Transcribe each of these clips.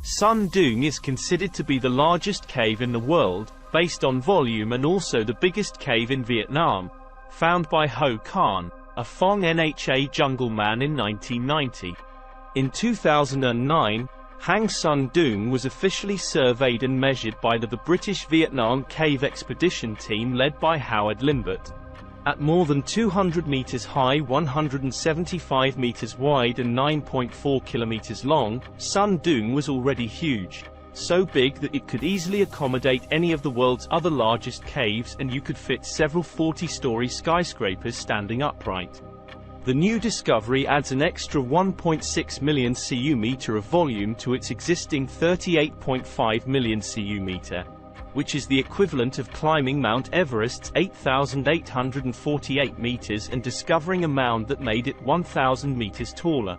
Son Doong is considered to be the largest cave in the world, based on volume, and also the biggest cave in Vietnam, found by Ho Khan, a Phong Nha jungle man in 1990. In 2009, Hang Son Doong was officially surveyed and measured by the British Vietnam Cave Expedition Team led by Howard Limbert. At more than 200 meters high, 175 meters wide and 9.4 kilometers long, Son Doong was already huge. So big that it could easily accommodate any of the world's other largest caves, and you could fit several 40-story skyscrapers standing upright. The new discovery adds an extra 1.6 million cu-meter of volume to its existing 38.5 million cu-meter, which is the equivalent of climbing Mount Everest's 8,848 meters and discovering a mound that made it 1,000 meters taller.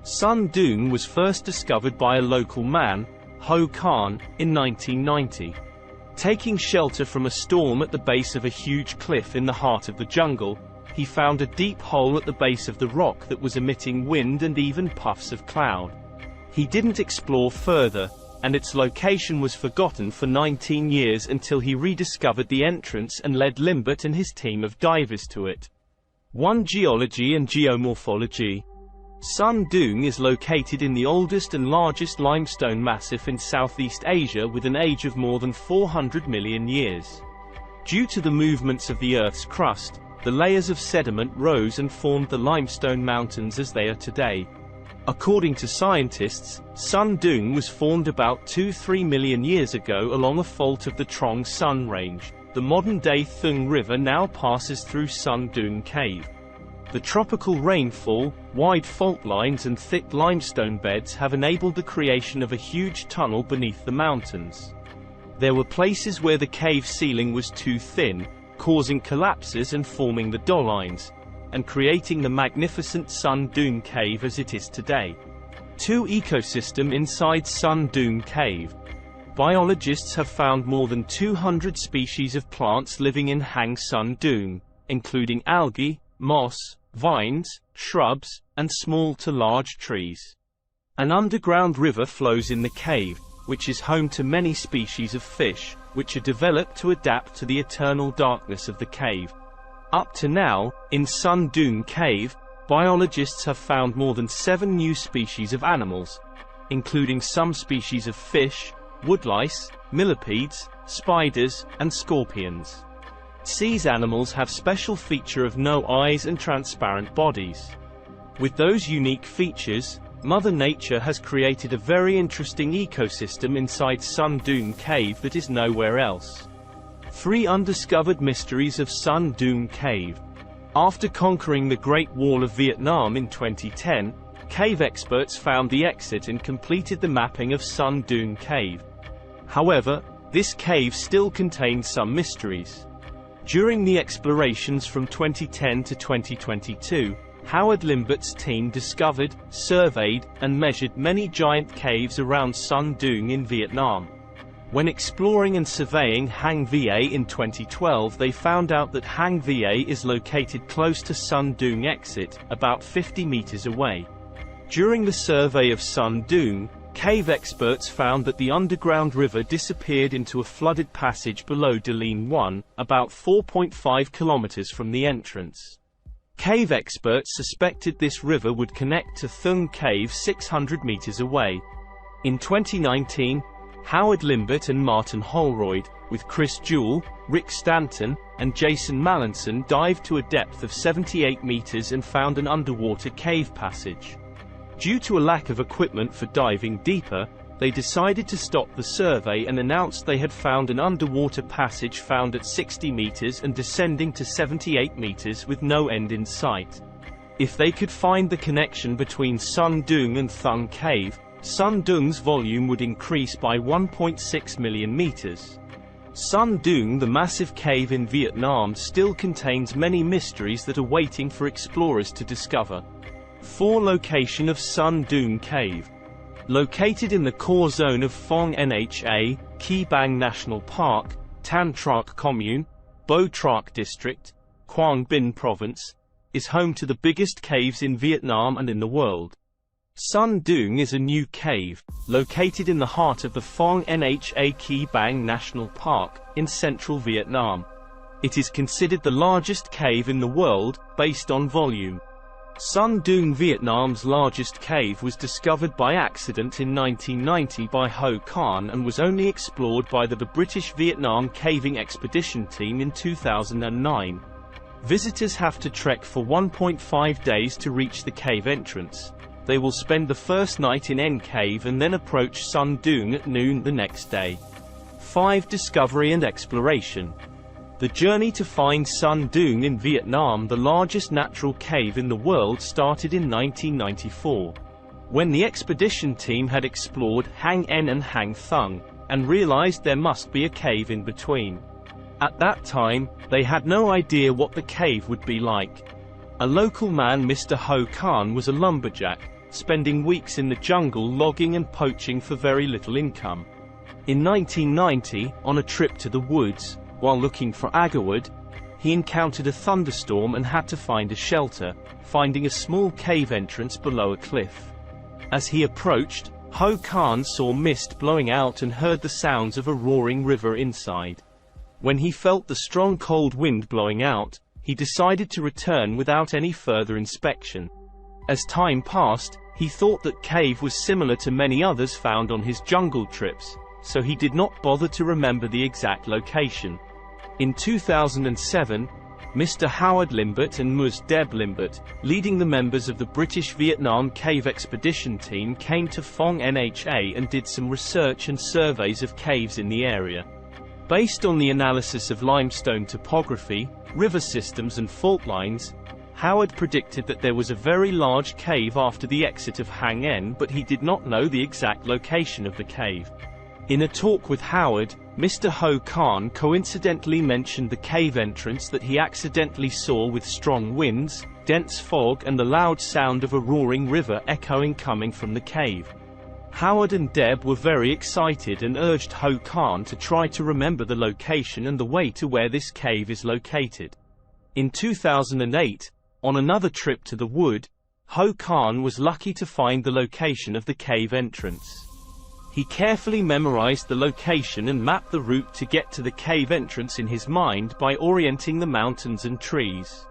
Son Doong was first discovered by a local man, Ho Khan, in 1990. Taking shelter from a storm at the base of a huge cliff in the heart of the jungle, he found a deep hole at the base of the rock that was emitting wind and even puffs of cloud. He didn't explore further, and its location was forgotten for 19 years until he rediscovered the entrance and led Limbert and his team of divers to it. 1. Geology and geomorphology. Son Doong is located in the oldest and largest limestone massif in Southeast Asia with an age of more than 400 million years. Due to the movements of the Earth's crust, the layers of sediment rose and formed the limestone mountains as they are today. According to scientists, Son Doong was formed about 2–3 million years ago along a fault of the Trong Son Range. The modern-day Thung River now passes through Son Doong Cave. The tropical rainfall, wide fault lines and thick limestone beds have enabled the creation of a huge tunnel beneath the mountains. There were places where the cave ceiling was too thin, causing collapses and forming the dolines, and creating the magnificent Son Doong Cave as it is today. 2. Ecosystem inside Son Doong Cave. Biologists have found more than 200 species of plants living in Hang Son Doong, including algae, moss, vines, shrubs, and small to large trees. An underground river flows in the cave, which is home to many species of fish, which are developed to adapt to the eternal darkness of the cave. Up to now, in Son Doong Cave, biologists have found more than 7 new species of animals, including some species of fish, woodlice, millipedes, spiders, and scorpions. These animals have special feature of no eyes and transparent bodies. With those unique features, Mother Nature has created a very interesting ecosystem inside Son Doong Cave that is nowhere else. 3. Undiscovered mysteries of Son Doong Cave. After conquering the Great Wall of Vietnam in 2010, cave experts found the exit and completed the mapping of Son Doong Cave. However, this cave still contains some mysteries. During the explorations from 2010 to 2022, Howard Limbert's team discovered, surveyed, and measured many giant caves around Son Doong in Vietnam. When exploring and surveying Hang Va in 2012, they found out that Hang Va is located close to Son Doong exit, about 50 meters away. During the survey of Son Doong, cave experts found that the underground river disappeared into a flooded passage below Deline 1, about 4.5 kilometers from the entrance. Cave experts suspected this river would connect to Thung Cave 600 meters away. In 2019, Howard Limbert and Martin Holroyd, with Chris Jewell, Rick Stanton, and Jason Mallinson dived to a depth of 78 meters and found an underwater cave passage. Due to a lack of equipment for diving deeper, they decided to stop the survey and announced they had found an underwater passage found at 60 meters and descending to 78 meters with no end in sight. If they could find the connection between Son Doong and Thung Cave, Son Doong's volume would increase by 1.6 million meters. Son Doong, the massive cave in Vietnam, still contains many mysteries that are waiting for explorers to discover. 4. Location of Son Doong Cave. Located in the core zone of Phong Nha, Ki Bang National Park, Tan Trác Commune, Bo Trác District, Quang Binh Province, is home to the biggest caves in Vietnam and in the world. Son Doong is a new cave, located in the heart of the Phong Nha Ke Bang National Park, in central Vietnam. It is considered the largest cave in the world, based on volume. Son Doong, Vietnam's largest cave, was discovered by accident in 1990 by Ho Khan and was only explored by the British Vietnam Caving Expedition Team in 2009. Visitors have to trek for 1.5 days to reach the cave entrance. They will spend the first night in N Cave and then approach Son Doong at noon the next day. 5. Discovery and exploration. The journey to find Son Doong in Vietnam, the largest natural cave in the world, started in 1994, when the expedition team had explored Hang En and Hang Thung, and realized there must be a cave in between. At that time, they had no idea what the cave would be like. A local man, Mr. Ho Khan, was a lumberjack, spending weeks in the jungle logging and poaching for very little income. In 1990, on a trip to the woods, while looking for agarwood, he encountered a thunderstorm and had to find a shelter, finding a small cave entrance below a cliff. As he approached, Ho Khan saw mist blowing out and heard the sounds of a roaring river inside. When he felt the strong cold wind blowing out, he decided to return without any further inspection. As time passed, he thought that cave was similar to many others found on his jungle trips, so he did not bother to remember the exact location. In 2007, Mr. Howard Limbert and Ms. Deb Limbert, leading the members of the British Vietnam Cave Expedition Team, came to Phong Nha and did some research and surveys of caves in the area. Based on the analysis of limestone topography, river systems and fault lines, Howard predicted that there was a very large cave after the exit of Hang En, but he did not know the exact location of the cave. In a talk with Howard, Mr. Ho Khan coincidentally mentioned the cave entrance that he accidentally saw, with strong winds, dense fog and the loud sound of a roaring river echoing coming from the cave. Howard and Deb were very excited and urged Ho Khan to try to remember the location and the way to where this cave is located. In 2008, on another trip to the wood, Ho Khan was lucky to find the location of the cave entrance. He carefully memorized the location and mapped the route to get to the cave entrance in his mind by orienting the mountains and trees.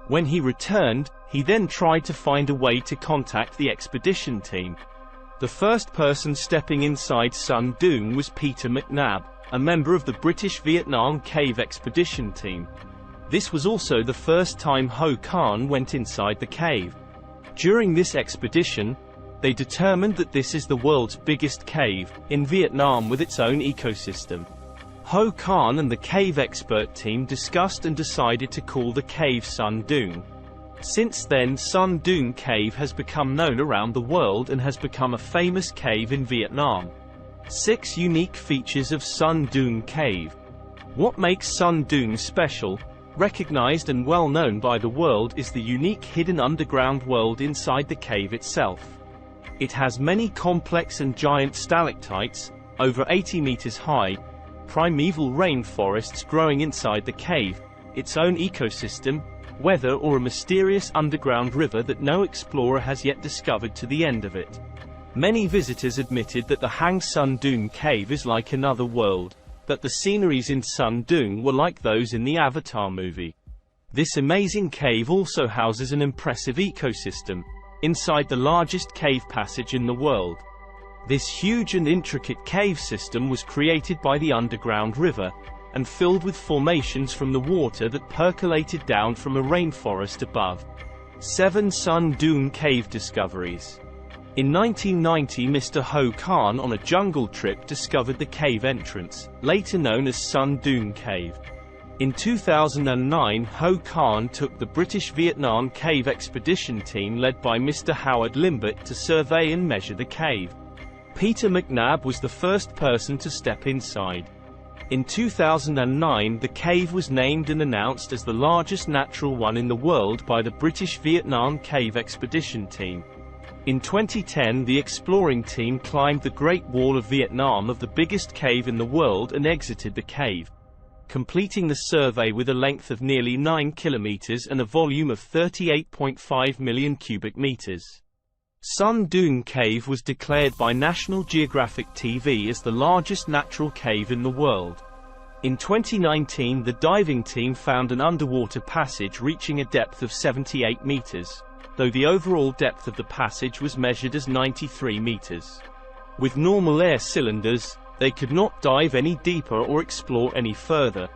When he returned, he then tried to find a way to contact the expedition team. The first person stepping inside Son Doong was Peter McNab, a member of the British Vietnam Cave Expedition Team. This was also the first time Ho Khan went inside the cave. During this expedition, they determined that this is the world's biggest cave, in Vietnam with its own ecosystem. Ho Khan and the cave expert team discussed and decided to call the cave Son Doong. Since then, Son Doong Cave has become known around the world and has become a famous cave in Vietnam. 6 unique features of Son Doong Cave. What makes Son Doong special, recognized and well known by the world, is the unique hidden underground world inside the cave itself. It has many complex and giant stalactites, over 80 meters high, primeval rainforests growing inside the cave, its own ecosystem, weather, or a mysterious underground river that no explorer has yet discovered to the end of it. Many visitors admitted that the Hang Son Doong Cave is like another world, that the sceneries in Son Doong were like those in the Avatar movie. This amazing cave also houses an impressive ecosystem, inside the largest cave passage in the world. This huge and intricate cave system was created by the underground river, and filled with formations from the water that percolated down from a rainforest above. 7 Son Doong Cave discoveries. In 1990, Mr. Ho Khan, on a jungle trip, discovered the cave entrance, later known as Son Doong Cave. In 2009, Ho Khan took the British Vietnam Cave Expedition Team led by Mr. Howard Limbert to survey and measure the cave. Peter McNab was the first person to step inside. In 2009, the cave was named and announced as the largest natural one in the world by the British Vietnam Cave Expedition Team. In 2010, the exploring team climbed the Great Wall of Vietnam, of the biggest cave in the world, and exited the cave, completing the survey with a length of nearly 9 kilometers and a volume of 38.5 million cubic meters. Son Doong Cave was declared by National Geographic TV as the largest natural cave in the world. In 2019, the diving team found an underwater passage reaching a depth of 78 meters, though the overall depth of the passage was measured as 93 meters. With normal air cylinders, they could not dive any deeper or explore any further,